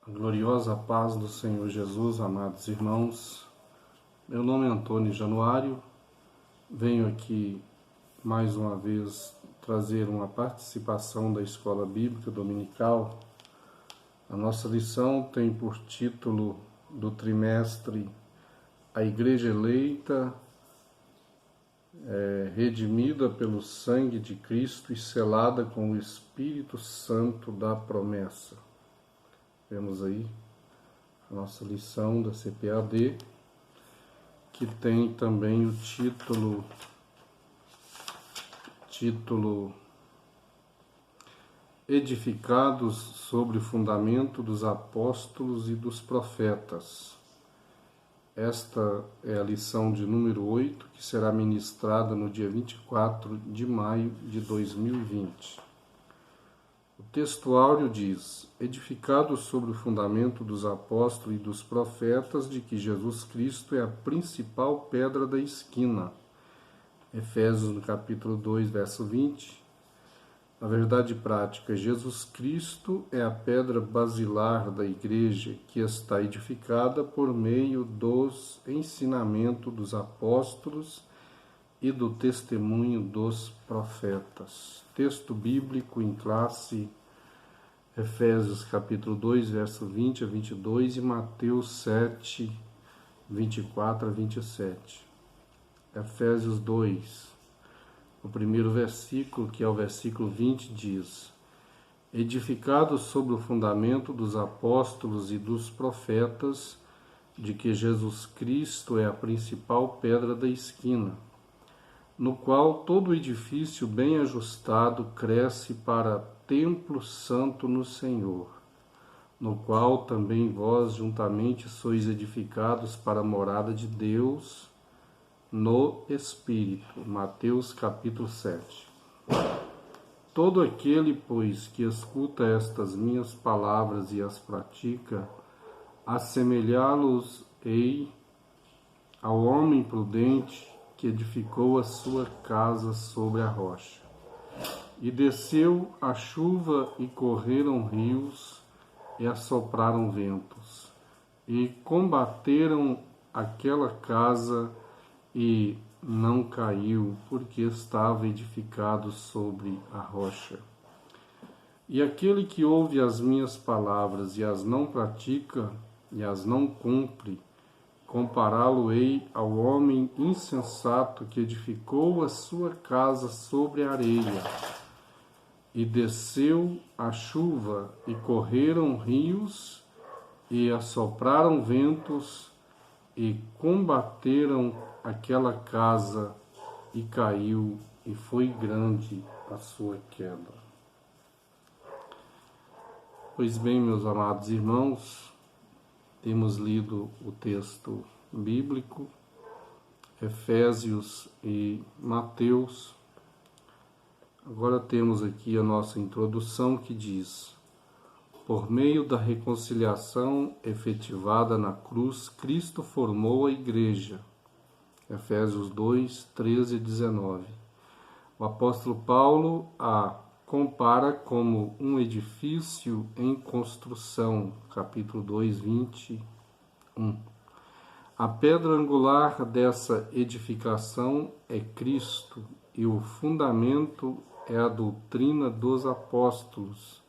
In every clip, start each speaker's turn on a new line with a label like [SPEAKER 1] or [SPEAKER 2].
[SPEAKER 1] A gloriosa paz do Senhor Jesus, amados irmãos. Meu nome é Antônio Januário. Venho aqui mais uma vez trazer uma participação da Escola Bíblica Dominical. A nossa lição tem por título do trimestre A Igreja Eleita, redimida pelo sangue de Cristo e selada com o Espírito Santo da promessa. Vemos aí a nossa lição da CPAD, que tem também o título Edificados sobre o fundamento dos apóstolos e dos profetas. Esta é a lição de número 8, que será ministrada no dia 24 de maio de 2020. O texto áureo diz: edificados sobre o fundamento dos apóstolos e dos profetas, de que Jesus Cristo é a principal pedra da esquina. Efésios, no capítulo 2, verso 20. Na verdade prática, Jesus Cristo é a pedra basilar da igreja, que está edificada por meio dos ensinamentos dos apóstolos e do testemunho dos profetas. Texto bíblico em classe, Efésios capítulo 2, verso 20 a 22 e Mateus 7, 24 a 27. Efésios 2, o primeiro versículo, que é o versículo 20, diz: edificados sobre o fundamento dos apóstolos e dos profetas, de que Jesus Cristo é a principal pedra da esquina, no qual todo edifício bem ajustado cresce para templo santo no Senhor, no qual também vós juntamente sois edificados para a morada de Deus no Espírito. Mateus capítulo 7. Todo aquele, pois, que escuta estas minhas palavras e as pratica, assemelhá-los-ei ao homem prudente que edificou a sua casa sobre a rocha. E desceu a chuva, e correram rios, e assopraram ventos, e combateram aquela casa, e não caiu, porque estava edificado sobre a rocha. E aquele que ouve as minhas palavras e as não pratica, e as não cumpre, compará-lo-ei ao homem insensato que edificou a sua casa sobre a areia. E desceu a chuva, e correram rios, e assopraram ventos, e combateram aquela casa, e caiu, e foi grande a sua queda. Pois bem, meus amados irmãos, temos lido o texto bíblico, Efésios e Mateus. Agora temos aqui a nossa introdução, que diz: por meio da reconciliação efetivada na cruz, Cristo formou a igreja. Efésios 2, 13 e 19. O apóstolo Paulo a compara como um edifício em construção. Capítulo 2, 21. A pedra angular dessa edificação é Cristo, e o fundamento é a doutrina dos apóstolos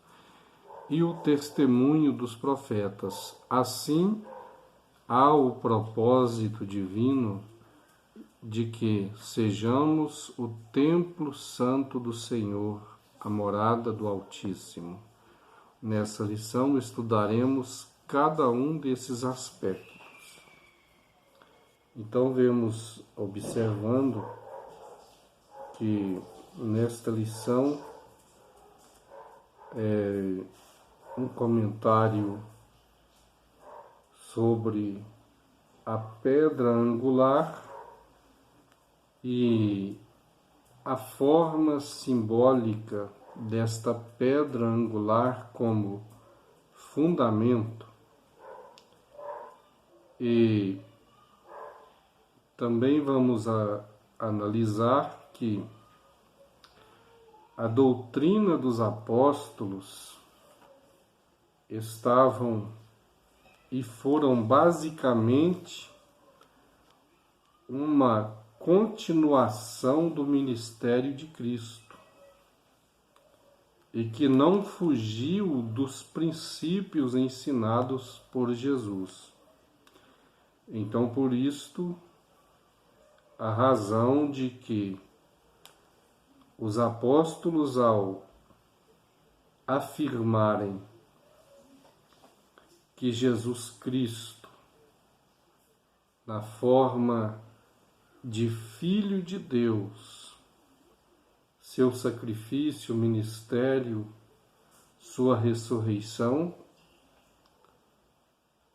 [SPEAKER 1] e o testemunho dos profetas. Assim, há o propósito divino de que sejamos o templo santo do Senhor, a morada do Altíssimo. Nessa lição estudaremos cada um desses aspectos. Então vemos, observando, que nesta lição um comentário sobre a pedra angular e a forma simbólica desta pedra angular como fundamento, e também vamos analisar que a doutrina dos apóstolos estavam e foram basicamente uma continuação do ministério de Cristo e que não fugiu dos princípios ensinados por Jesus. Então, por isto, a razão de que os apóstolos, ao afirmarem que Jesus Cristo, na forma de Filho de Deus, seu sacrifício, ministério, sua ressurreição,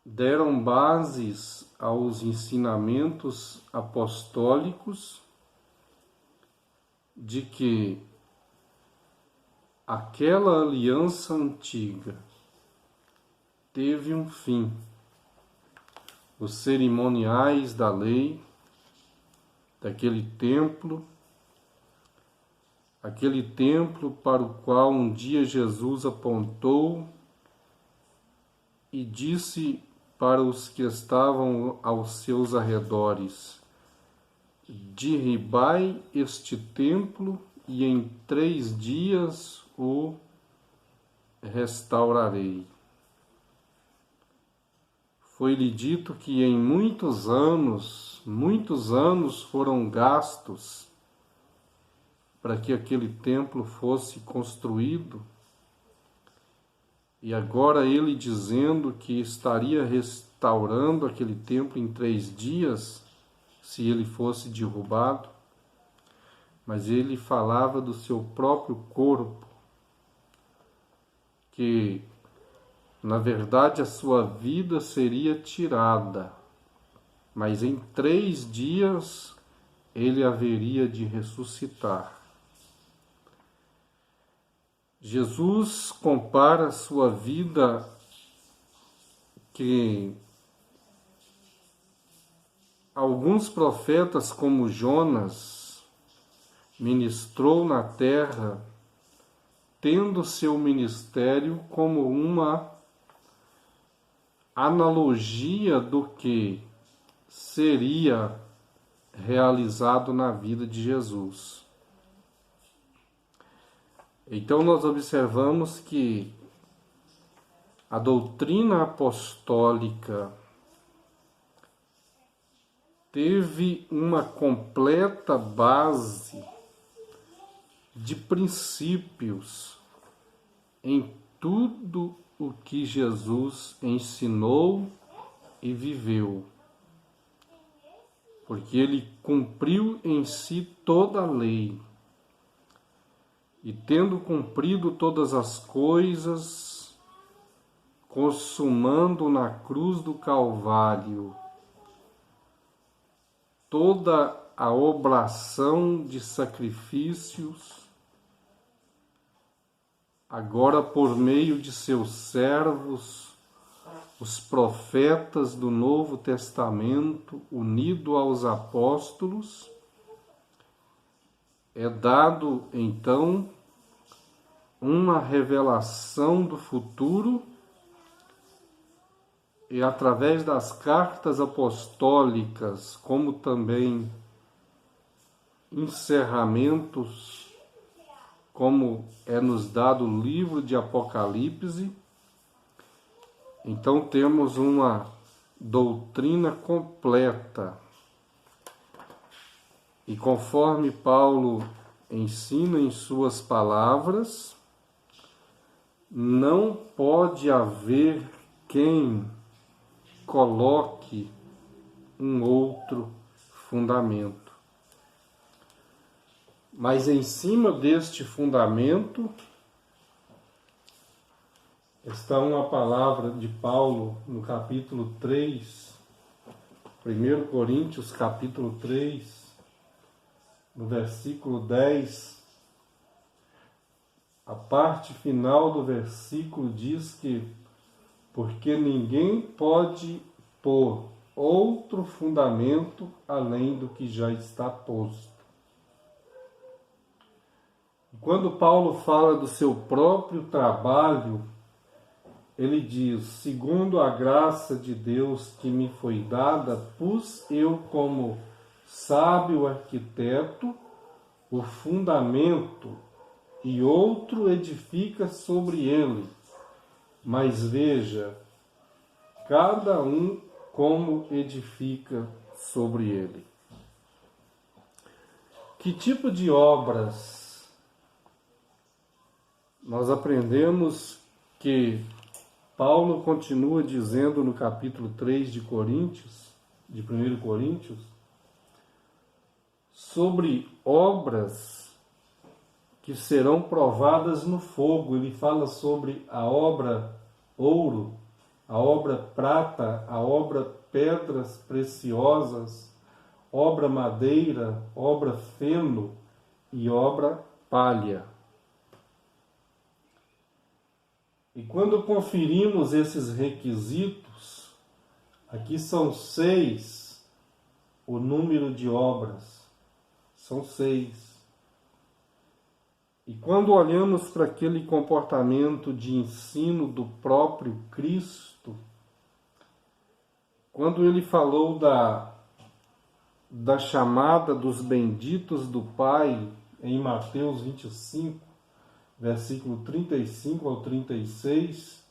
[SPEAKER 1] deram bases aos ensinamentos apostólicos de que aquela aliança antiga teve um fim. Os cerimoniais da lei, daquele templo, aquele templo para o qual um dia Jesus apontou e disse para os que estavam aos seus arredores: derribai este templo e em 3 dias o restaurarei. Foi-lhe dito que em muitos anos foram gastos para que aquele templo fosse construído, e agora ele dizendo que estaria restaurando aquele templo em 3 dias, se ele fosse derrubado, mas ele falava do seu próprio corpo, que na verdade a sua vida seria tirada, mas em 3 dias ele haveria de ressuscitar. Jesus compara a sua vida que alguns profetas como Jonas ministrou na terra, tendo seu ministério como uma analogia do que seria realizado na vida de Jesus. Então nós observamos que a doutrina apostólica teve uma completa base de princípios em tudo o que Jesus ensinou e viveu, porque ele cumpriu em si toda a lei. E tendo cumprido todas as coisas, consumando na cruz do Calvário toda a oblação de sacrifícios, agora por meio de seus servos, os profetas do Novo Testamento, unido aos apóstolos, é dado, então, uma revelação do futuro e, através das cartas apostólicas, como também encerramentos, como é nos dado o livro de Apocalipse, então temos uma doutrina completa. E conforme Paulo ensina em suas palavras, não pode haver quem coloque um outro fundamento. Mas em cima deste fundamento está uma palavra de Paulo no capítulo 3, 1 Coríntios capítulo 3, no versículo 10, a parte final do versículo diz que porque ninguém pode pôr outro fundamento além do que já está posto. Quando Paulo fala do seu próprio trabalho, ele diz: segundo a graça de Deus que me foi dada, pus eu como sábio arquiteto o fundamento, e outro edifica sobre ele. Mas veja, cada um como edifica sobre ele. Que tipo de obras? Nós aprendemos que Paulo continua dizendo no capítulo 3 de Coríntios, de 1 Coríntios, sobre obras que serão provadas no fogo. Ele fala sobre a obra ouro, a obra prata, a obra pedras preciosas, obra madeira, obra feno e obra palha. E quando conferimos esses requisitos, aqui são 6 o número de obras. São 6. E quando olhamos para aquele comportamento de ensino do próprio Cristo, quando ele falou da chamada dos benditos do Pai, em Mateus 25, versículo 35 ao 36,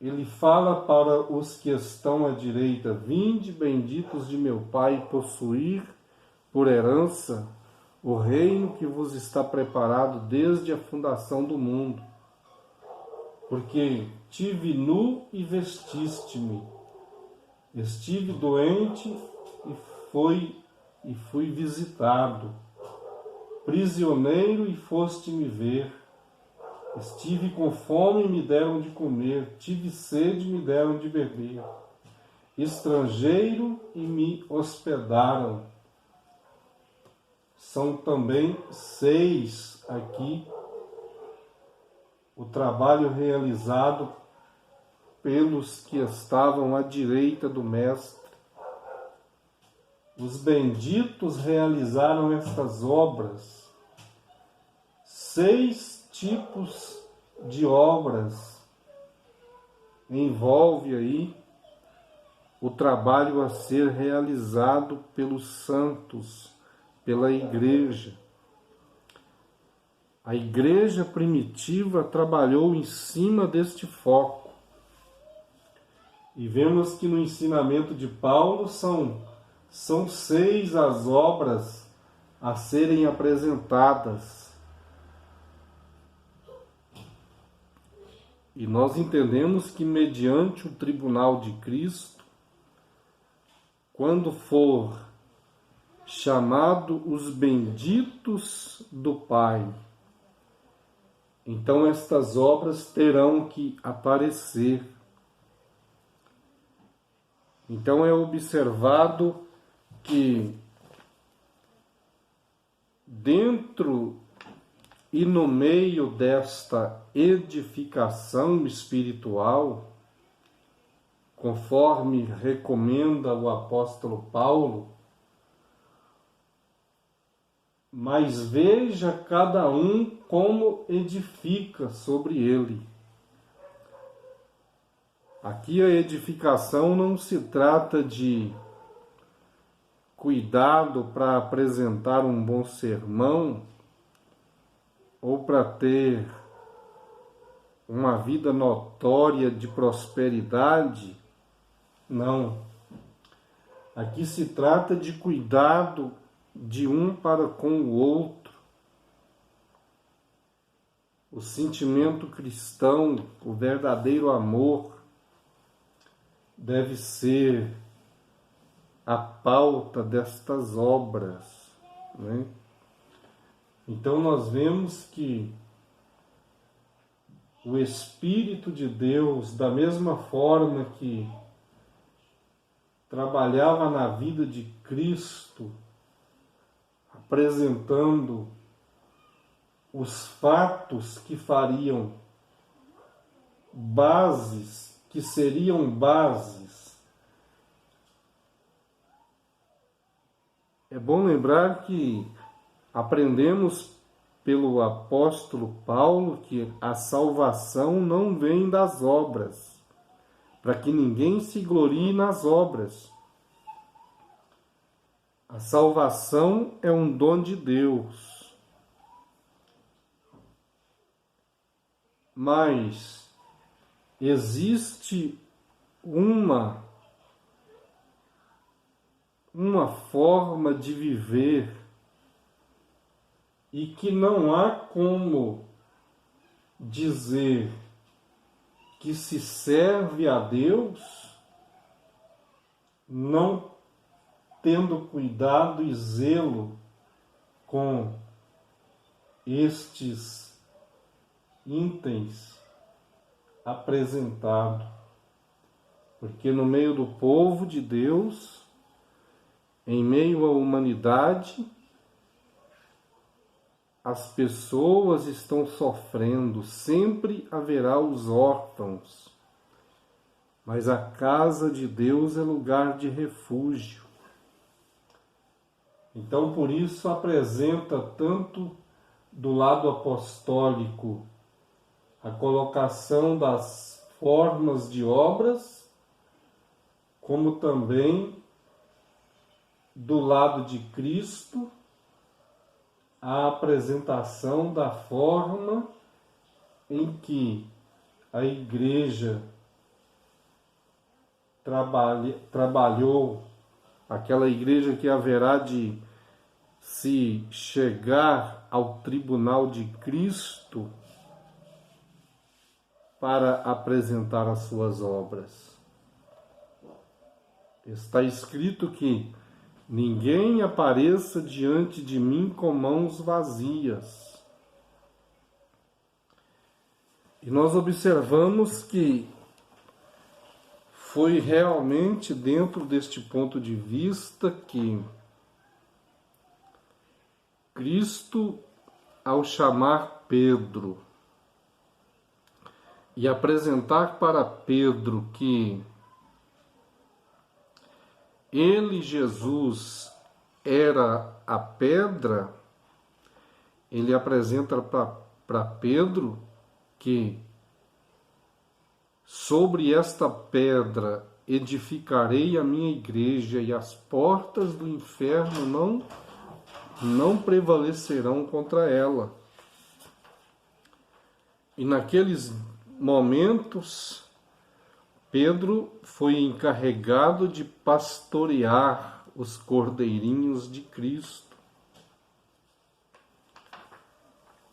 [SPEAKER 1] ele fala para os que estão à direita: vinde, benditos de meu Pai, possuir por herança o reino que vos está preparado desde a fundação do mundo. Porque tive nu e vestiste-me, estive doente e fui visitado, prisioneiro e foste-me ver, estive com fome e me deram de comer, tive sede e me deram de beber, estrangeiro e me hospedaram. São também 6 aqui o trabalho realizado pelos que estavam à direita do Mestre. Os benditos realizaram estas obras. 6 tipos de obras envolve aí o trabalho a ser realizado pelos santos, pela igreja. A igreja primitiva trabalhou em cima deste foco. E vemos que no ensinamento de Paulo são 6 as obras a serem apresentadas. E nós entendemos que mediante o tribunal de Cristo, quando for chamado os benditos do Pai, então estas obras terão que aparecer. Então é observado que dentro e no meio desta edificação espiritual, conforme recomenda o apóstolo Paulo, mas veja cada um como edifica sobre ele. Aqui a edificação não se trata de cuidado para apresentar um bom sermão ou para ter uma vida notória de prosperidade. Não. Aqui se trata de cuidado de um para com o outro. O sentimento cristão, o verdadeiro amor, deve ser a pauta destas obras, né? Então nós vemos que o Espírito de Deus, da mesma forma que trabalhava na vida de Cristo, apresentando os fatos que fariam bases, que seriam bases. É bom lembrar que aprendemos pelo apóstolo Paulo que a salvação não vem das obras, para que ninguém se glorie nas obras. A salvação é um dom de Deus. Mas existe uma forma de viver e que não há como dizer que se serve a Deus não tendo cuidado e zelo com estes itens apresentados. Porque no meio do povo de Deus, em meio à humanidade, as pessoas estão sofrendo, sempre haverá os órfãos, mas a casa de Deus é lugar de refúgio. Então, por isso, apresenta tanto do lado apostólico a colocação das formas de obras, como também do lado de Cristo, a apresentação da forma em que a Igreja trabalhou, aquela Igreja que haverá de se chegar ao tribunal de Cristo para apresentar as suas obras. Está escrito que ninguém apareça diante de mim com mãos vazias. E nós observamos que foi realmente dentro deste ponto de vista que Cristo, ao chamar Pedro e apresentar para Pedro que ele, Jesus, era a pedra, ele apresenta para Pedro que sobre esta pedra edificarei a minha igreja e as portas do inferno não prevalecerão contra ela. E naqueles momentos, Pedro foi encarregado de pastorear os cordeirinhos de Cristo.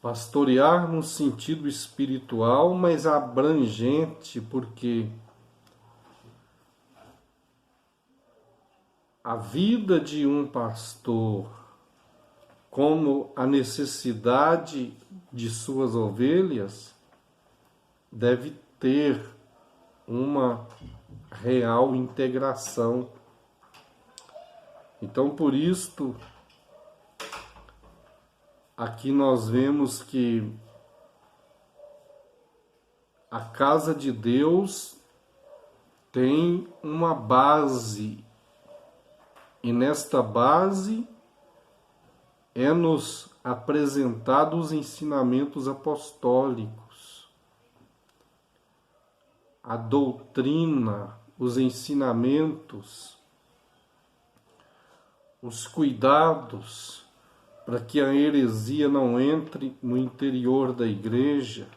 [SPEAKER 1] Pastorear no sentido espiritual, mas abrangente, porque a vida de um pastor, como a necessidade de suas ovelhas, deve ter uma real integração. Então, por isto, aqui nós vemos que a casa de Deus tem uma base, e nesta base é-nos apresentado os ensinamentos apostólicos, a doutrina, os ensinamentos, os cuidados para que a heresia não entre no interior da igreja.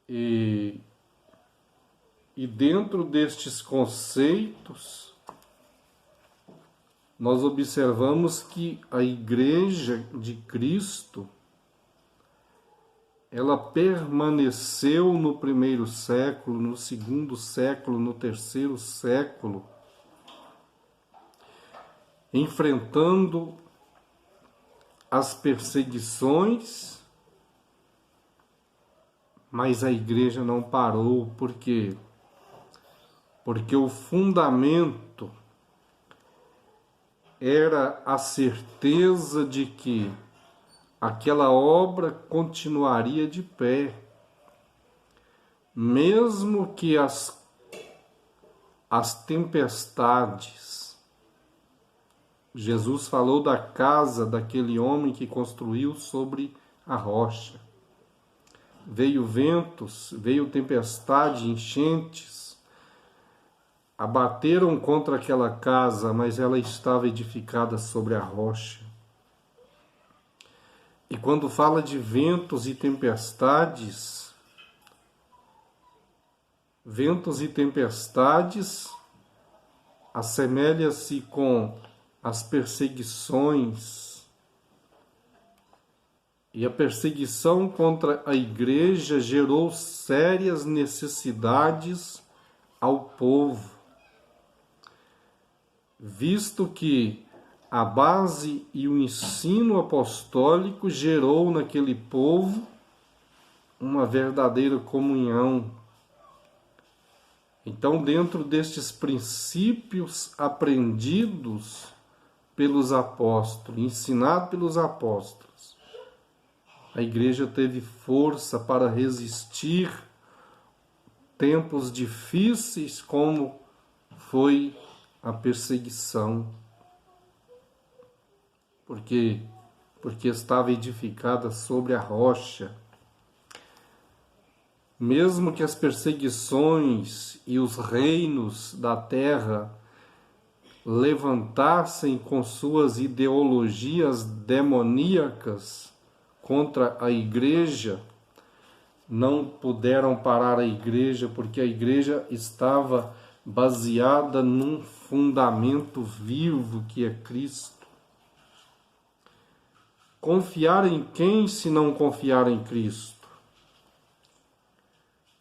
[SPEAKER 1] E dentro destes conceitos, nós observamos que a Igreja de Cristo, ela permaneceu no primeiro século, no segundo século, no terceiro século, enfrentando as perseguições, mas a igreja não parou, por quê? Porque o fundamento era a certeza de que aquela obra continuaria de pé, mesmo que as tempestades Jesus falou da casa daquele homem que construiu sobre a rocha. Veio ventos, veio tempestade, enchentes, abateram contra aquela casa, mas ela estava edificada sobre a rocha. E quando fala de ventos e tempestades assemelha-se com as perseguições. E a perseguição contra a igreja gerou sérias necessidades ao povo, visto que a base e o ensino apostólico gerou naquele povo uma verdadeira comunhão. Então, dentro destes princípios aprendidos pelos apóstolos, ensinados pelos apóstolos, a igreja teve força para resistir tempos difíceis como foi a perseguição. Porque estava edificada sobre a rocha. Mesmo que as perseguições e os reinos da terra levantassem com suas ideologias demoníacas contra a igreja, não puderam parar a igreja, porque a igreja estava baseada num fundamento vivo que é Cristo. Confiar em quem se não confiar em Cristo?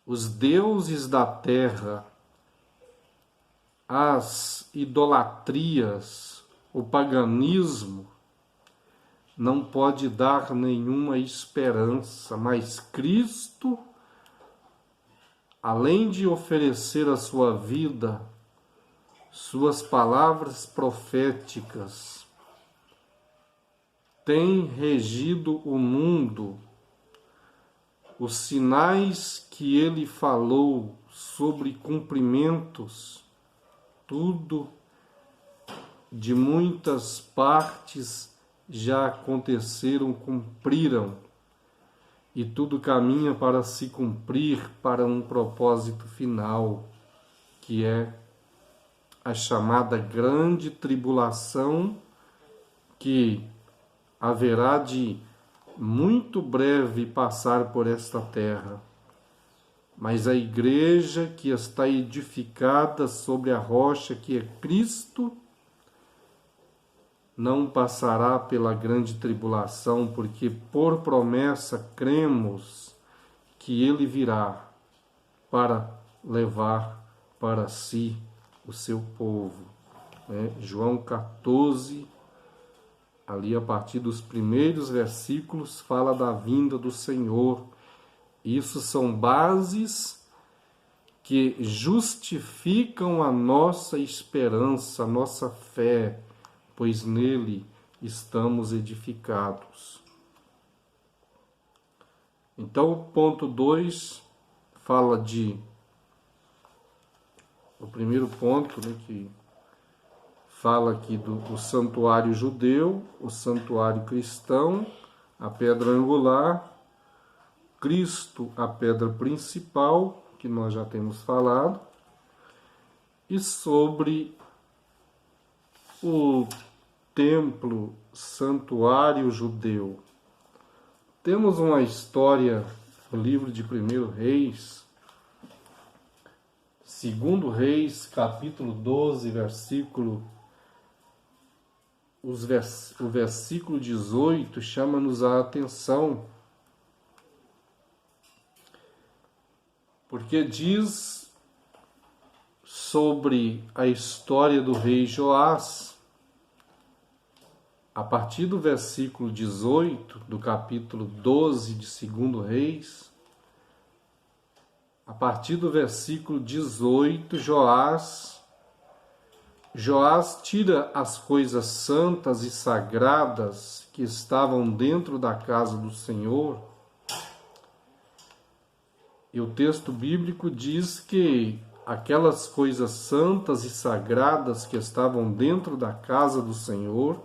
[SPEAKER 1] Os deuses da terra, as idolatrias, o paganismo, não pode dar nenhuma esperança, mas Cristo, além de oferecer a sua vida, suas palavras proféticas, tem regido o mundo. Os sinais que ele falou sobre cumprimentos, tudo de muitas partes já aconteceram, cumpriram, e tudo caminha para se cumprir para um propósito final, que é a chamada grande tribulação, que haverá de muito breve passar por esta terra. Mas a igreja que está edificada sobre a rocha que é Cristo, não passará pela grande tribulação, porque por promessa cremos que ele virá para levar para si o seu povo. João 14, ali a partir dos primeiros versículos, fala da vinda do Senhor. Isso são bases que justificam a nossa esperança, a nossa fé, pois nele estamos edificados. Então, o ponto 2 fala o primeiro ponto, que fala aqui do santuário judeu, o santuário cristão, a pedra angular, Cristo, a pedra principal, que nós já temos falado, e sobre o templo santuário judeu. Temos uma história no livro de 1 Reis, 2 Reis, capítulo 12, o versículo 18 chama-nos a atenção, porque diz sobre a história do rei Joás, a partir do versículo 18 do capítulo 12 de 2 Reis, a partir do versículo 18, Joás tira as coisas santas e sagradas que estavam dentro da casa do Senhor. E o texto bíblico diz que aquelas coisas santas e sagradas que estavam dentro da casa do Senhor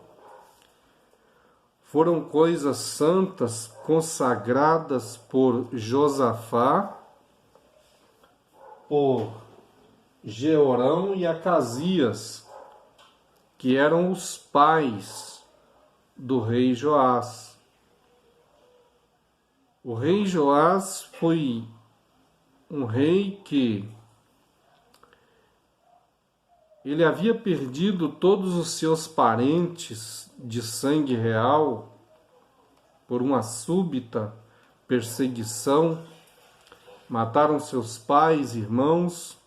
[SPEAKER 1] foram coisas santas consagradas por Josafá, por Jeorão e Acasias, que eram os pais do rei Joás. O rei Joás foi um rei que ele havia perdido todos os seus parentes de sangue real por uma súbita perseguição. Mataram seus pais, irmãos,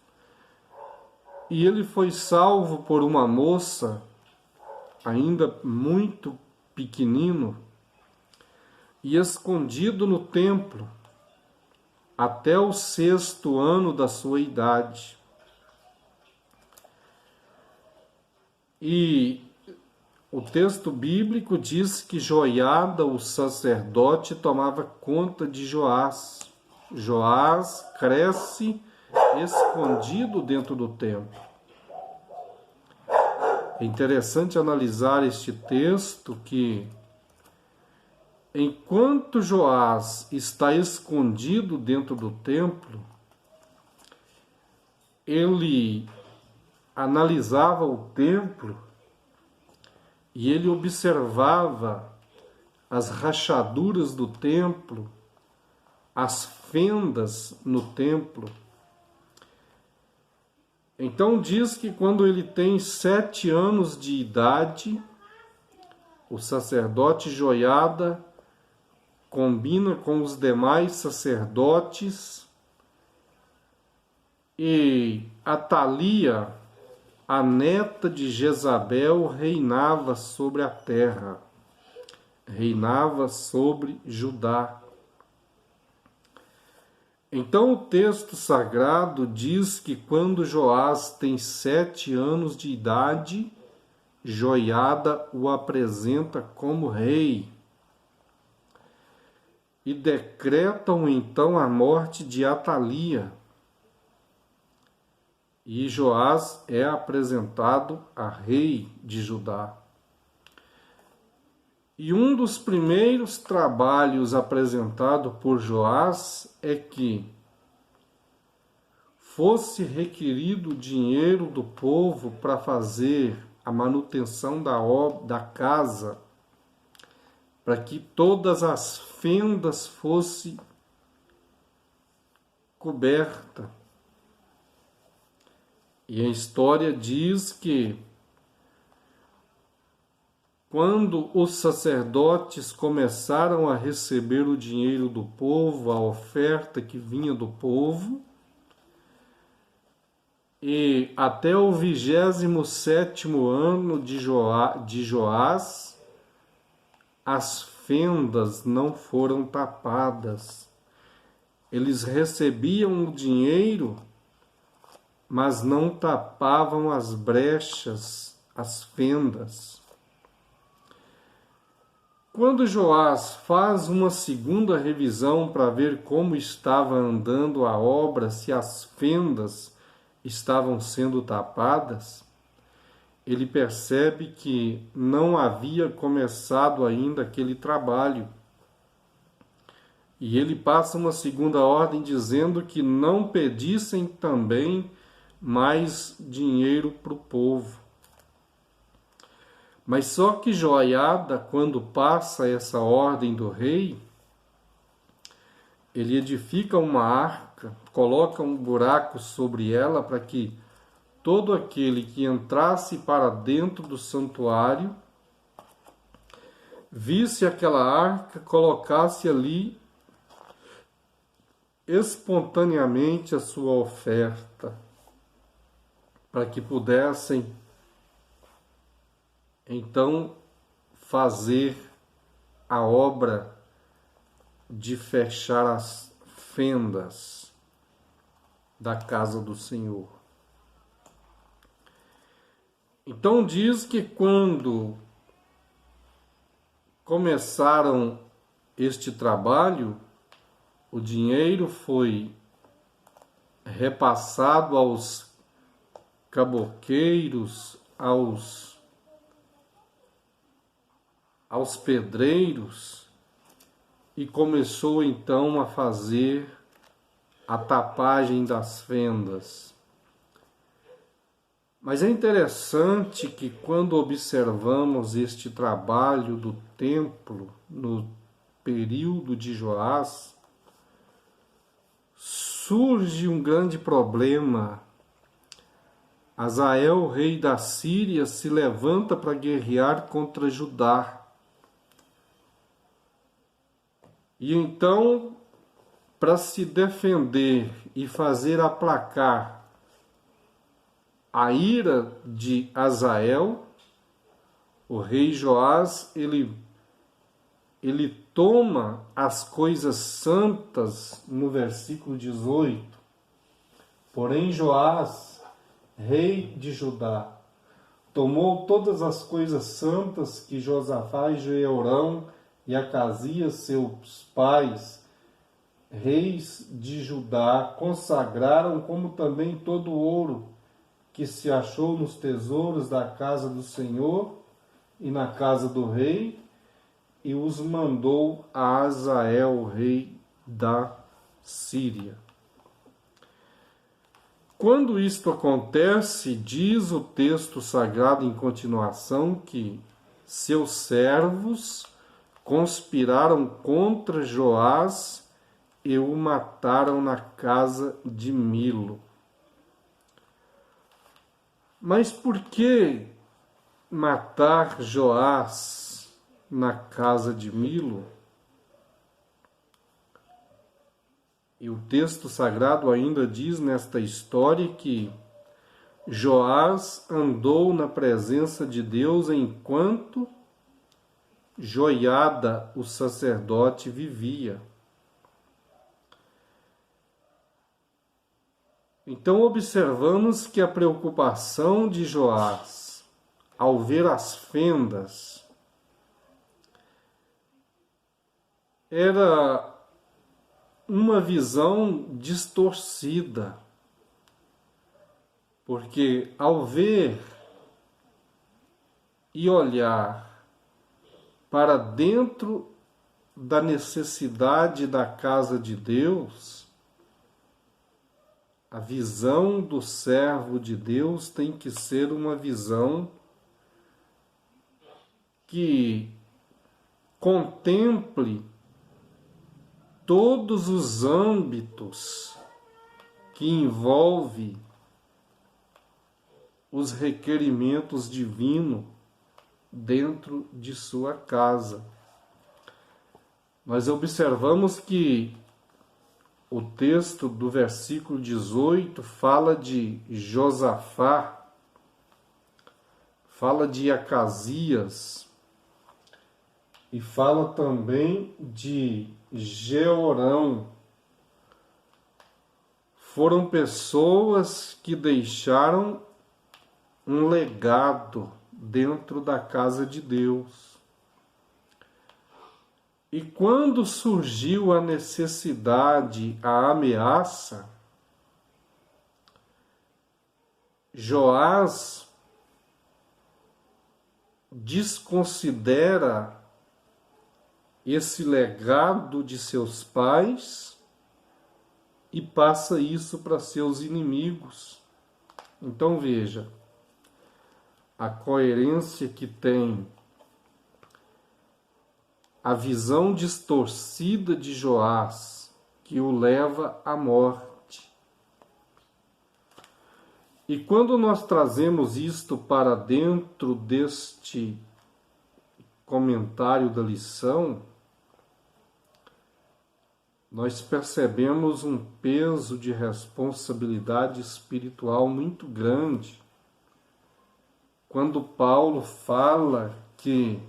[SPEAKER 1] e ele foi salvo por uma moça, ainda muito pequenino, e escondido no templo até o 6º ano da sua idade. E o texto bíblico diz que Joiada, o sacerdote, tomava conta de Joás. Joás cresce escondido dentro do templo. É interessante analisar este texto que, enquanto Joás está escondido dentro do templo, ele analisava o templo e ele observava as rachaduras do templo, as fendas no templo. Então diz que quando ele tem 7 anos de idade, o sacerdote Joiada combina com os demais sacerdotes e Atalia, a neta de Jezabel, reinava sobre a terra, reinava sobre Judá. Então o texto sagrado diz que quando Joás tem 7 anos de idade, Joiada o apresenta como rei e decretam então a morte de Atalia. E Joás é apresentado a rei de Judá. E um dos primeiros trabalhos apresentado por Joás é que fosse requerido dinheiro do povo para fazer a manutenção da casa, para que todas as fendas fossem cobertas. E a história diz que quando os sacerdotes começaram a receber o dinheiro do povo, a oferta que vinha do povo, e até o 27º ano de Joás, as fendas não foram tapadas. Eles recebiam o dinheiro, mas não tapavam as brechas, as fendas. Quando Joás faz uma segunda revisão para ver como estava andando a obra, se as fendas estavam sendo tapadas, ele percebe que não havia começado ainda aquele trabalho. E ele passa uma segunda ordem dizendo que não pedissem também mais dinheiro para o povo. Mas só que Joiada, quando passa essa ordem do rei, ele edifica uma arca, coloca um buraco sobre ela para que todo aquele que entrasse para dentro do santuário visse aquela arca, colocasse ali espontaneamente a sua oferta, para que pudessem então fazer a obra de fechar as fendas da casa do Senhor. Então diz que quando começaram este trabalho, o dinheiro foi repassado aos caboqueiros, aos pedreiros, e começou então a fazer a tapagem das fendas. Mas é interessante que quando observamos este trabalho do templo no período de Joás, surge um grande problema. Hazael, rei da Síria, se levanta para guerrear contra Judá. E então, para se defender e fazer aplacar a ira de Hazael, o rei Joás, ele toma as coisas santas no versículo 18. Porém, Joás, rei de Judá, tomou todas as coisas santas que Josafá e Jeorão e Acasias, seus pais, reis de Judá, consagraram, como também todo o ouro que se achou nos tesouros da casa do Senhor e na casa do rei, e os mandou a Hazael, rei da Síria. Quando isto acontece, diz o texto sagrado em continuação que seus servos conspiraram contra Joás e o mataram na casa de Milo. Mas por que matar Joás na casa de Milo? E o texto sagrado ainda diz nesta história que Joás andou na presença de Deus enquanto Joiada, o sacerdote, vivia. Então observamos que a preocupação de Joás, ao ver as fendas, era uma visão distorcida, porque ao ver e olhar para dentro da necessidade da casa de Deus, a visão do servo de Deus tem que ser uma visão que contemple todos os âmbitos que envolve os requerimentos divinos dentro de sua casa. Nós observamos que o texto do versículo 18 fala de Josafá, fala de Acasias e fala também de Jeorão. Foram pessoas que deixaram um legado dentro da casa de Deus. E quando surgiu a necessidade, a ameaça, Joás desconsidera esse legado de seus pais e passa isso para seus inimigos. Então veja a coerência que tem a visão distorcida de Joás, que o leva à morte. E quando nós trazemos isto para dentro deste comentário da lição, nós percebemos um peso de responsabilidade espiritual muito grande. Quando Paulo fala que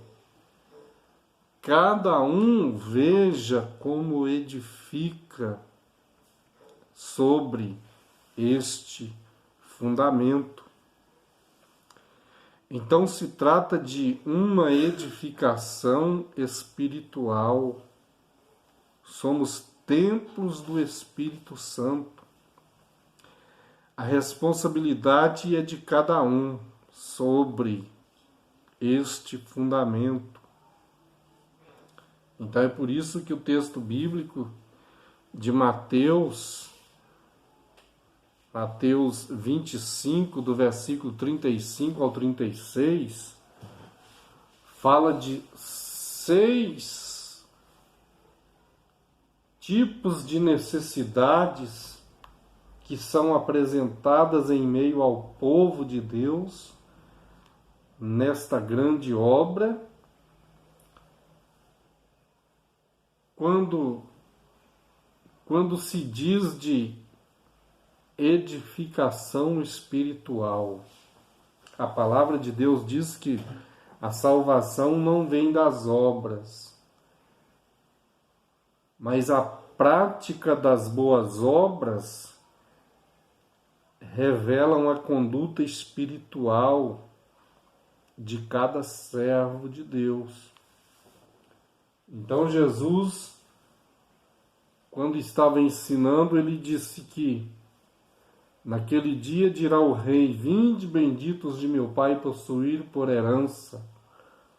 [SPEAKER 1] cada um veja como edifica sobre este fundamento. Então se trata de uma edificação espiritual. Somos templos do Espírito Santo. a responsabilidade é de cada um sobre este fundamento. Então é por isso que o texto bíblico de Mateus 25, do versículo 35 ao 36, fala de 6 tipos de necessidades que são apresentadas em meio ao povo de Deus nesta grande obra. Quando se diz de edificação espiritual, a palavra de Deus diz que a salvação não vem das obras, mas a prática das boas obras revelam a conduta espiritual de cada servo de Deus. Então Jesus, quando estava ensinando, ele disse que naquele dia dirá o rei: vinde, benditos de meu Pai, possuir por herança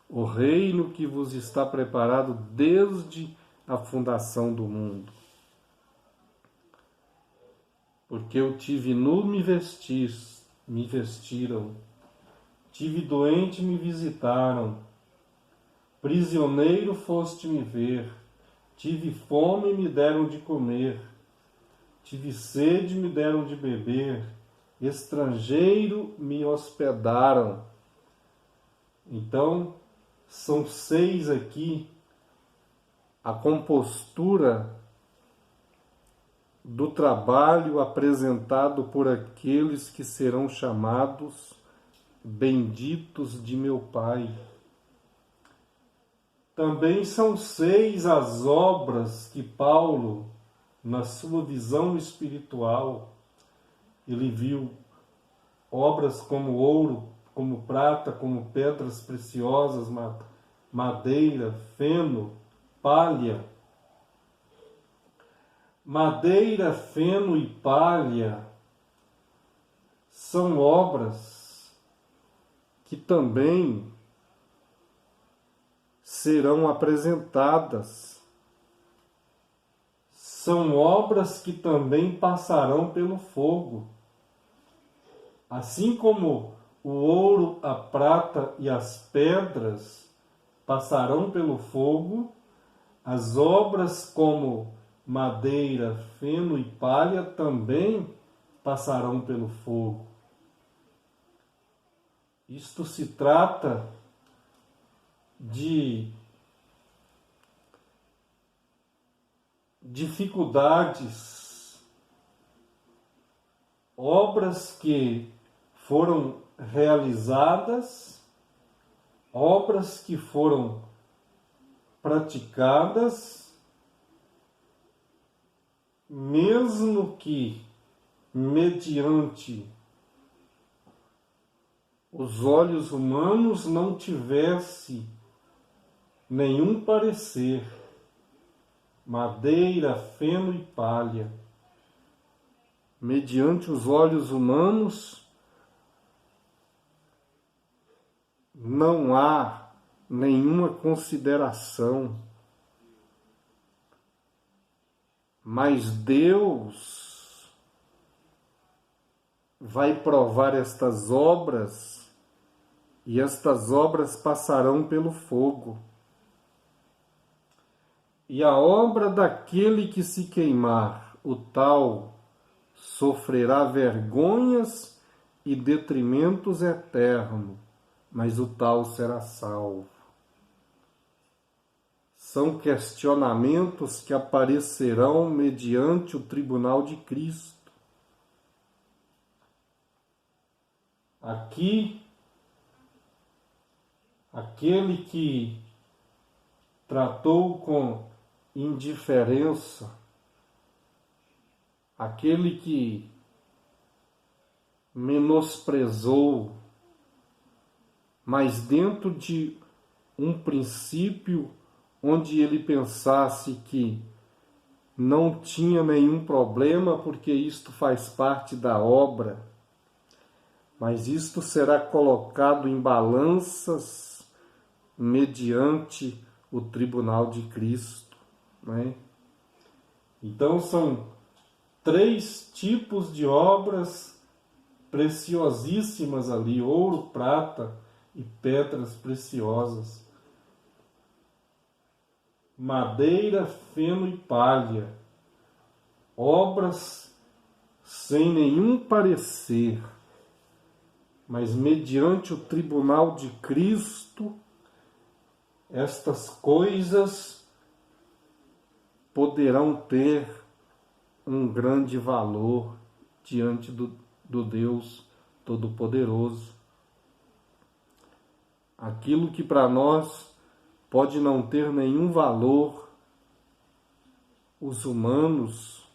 [SPEAKER 1] o reino que vos está preparado desde a fundação do mundo. Porque eu tive nu, me vestiram, tive doente, me visitaram, prisioneiro foste me ver, tive fome e me deram de comer, tive sede e me deram de beber, estrangeiro me hospedaram. Então, são 6 aqui, a compostura do trabalho apresentado por aqueles que serão chamados benditos de meu Pai. Também são 6 as obras que Paulo, na sua visão espiritual, ele viu obras como ouro, como prata, como pedras preciosas, madeira, feno, palha. Madeira, feno e palha são obras que também serão apresentadas. São obras que também passarão pelo fogo. Assim como o ouro, a prata e as pedras passarão pelo fogo, as obras como madeira, feno e palha também passarão pelo fogo. Isto se trata de dificuldades, obras que foram realizadas, obras que foram praticadas, mesmo que mediante os olhos humanos não tivesse nenhum parecer, madeira, feno e palha. Mediante os olhos humanos não há nenhuma consideração, mas Deus vai provar estas obras e estas obras passarão pelo fogo. E a obra daquele que se queimar, o tal sofrerá vergonhas e detrimentos eternos, mas o tal será salvo. São questionamentos que aparecerão mediante o tribunal de Cristo. Aqui, aquele que tratou com indiferença, aquele que menosprezou, mas dentro de um princípio onde ele pensasse que não tinha nenhum problema, porque isto faz parte da obra, mas isto será colocado em balanças mediante o tribunal de Cristo, né? Então são 3 tipos de obras preciosíssimas ali: ouro, prata e pedras preciosas, madeira, feno e palha, obras sem nenhum parecer, mas mediante o tribunal de Cristo, estas coisas poderão ter um grande valor diante do Deus Todo-Poderoso. Aquilo que para nós pode não ter nenhum valor, os humanos,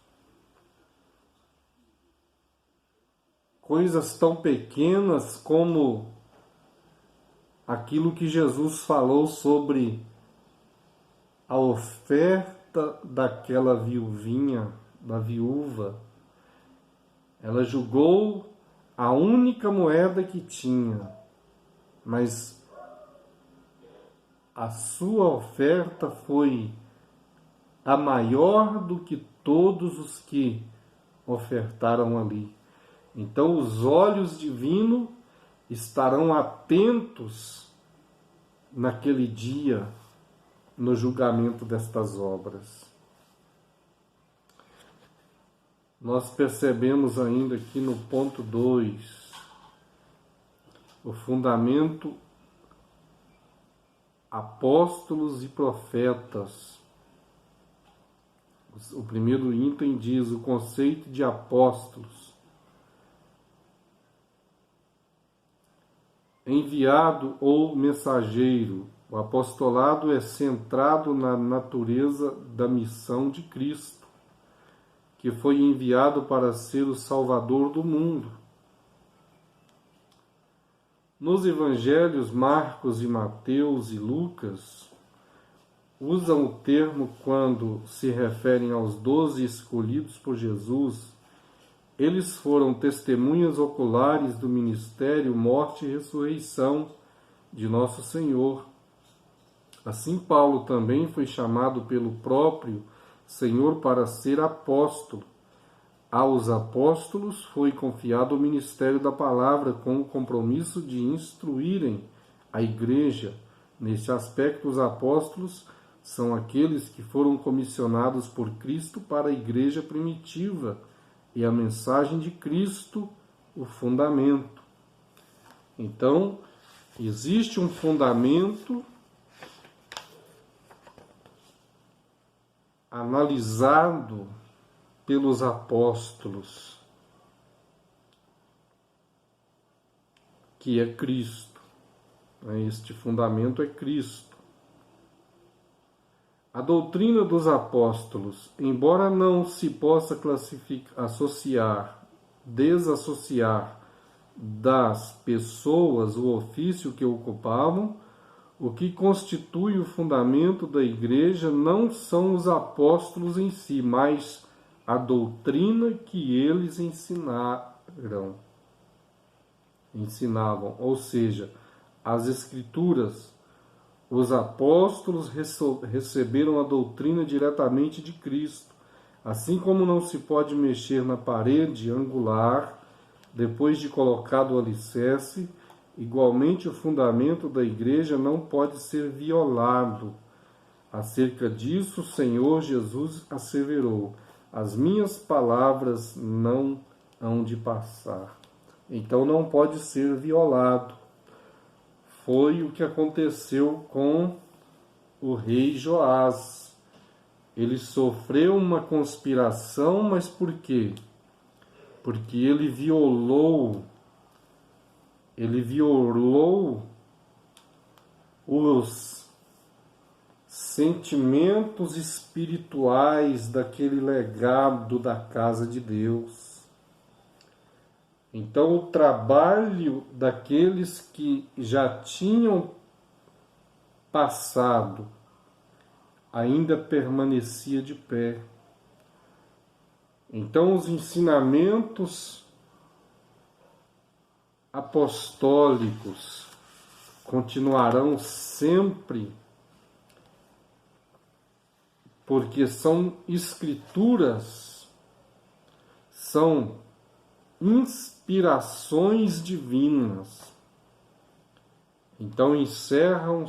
[SPEAKER 1] coisas tão pequenas como aquilo que Jesus falou sobre a oferta daquela viuvinha, da viúva. Ela julgou a única moeda que tinha, mas a sua oferta foi a maior do que todos os que ofertaram ali. Então os olhos divinos estarão atentos naquele dia, no julgamento destas obras. Nós percebemos ainda aqui no ponto 2, o fundamento apóstolos e profetas. O primeiro item diz o conceito de apóstolos. Enviado ou mensageiro. O apostolado é centrado na natureza da missão de Cristo, que foi enviado para ser o Salvador do mundo. Nos evangelhos Marcos e Mateus e Lucas, usam o termo quando se referem aos 12 escolhidos por Jesus. Eles foram testemunhas oculares do ministério, morte e ressurreição de nosso Senhor. Assim, Paulo também foi chamado pelo próprio Senhor para ser apóstolo. Aos apóstolos foi confiado o ministério da palavra com o compromisso de instruírem a igreja. Neste aspecto, os apóstolos são aqueles que foram comissionados por Cristo para a igreja primitiva, e a mensagem de Cristo, o fundamento. Então, existe um fundamento analisado pelos apóstolos, que é Cristo. Este fundamento é Cristo. A doutrina dos apóstolos, embora não se possa desassociar das pessoas o ofício que ocupavam, o que constitui o fundamento da igreja não são os apóstolos em si, mas a doutrina que eles ensinavam, ou seja, as Escrituras. Os apóstolos receberam a doutrina diretamente de Cristo. Assim como não se pode mexer na parede angular depois de colocado o alicerce, igualmente o fundamento da igreja não pode ser violado. Acerca disso, o Senhor Jesus asseverou: as minhas palavras não hão de passar. Então não pode ser violado. Foi o que aconteceu com o rei Joás. Ele sofreu uma conspiração, mas por quê? Porque ele violou os sentimentos espirituais daquele legado da casa de Deus. Então, o trabalho daqueles que já tinham passado ainda permanecia de pé. Então, os ensinamentos apostólicos continuarão sempre, porque são escrituras, são inspirações divinas. Então encerram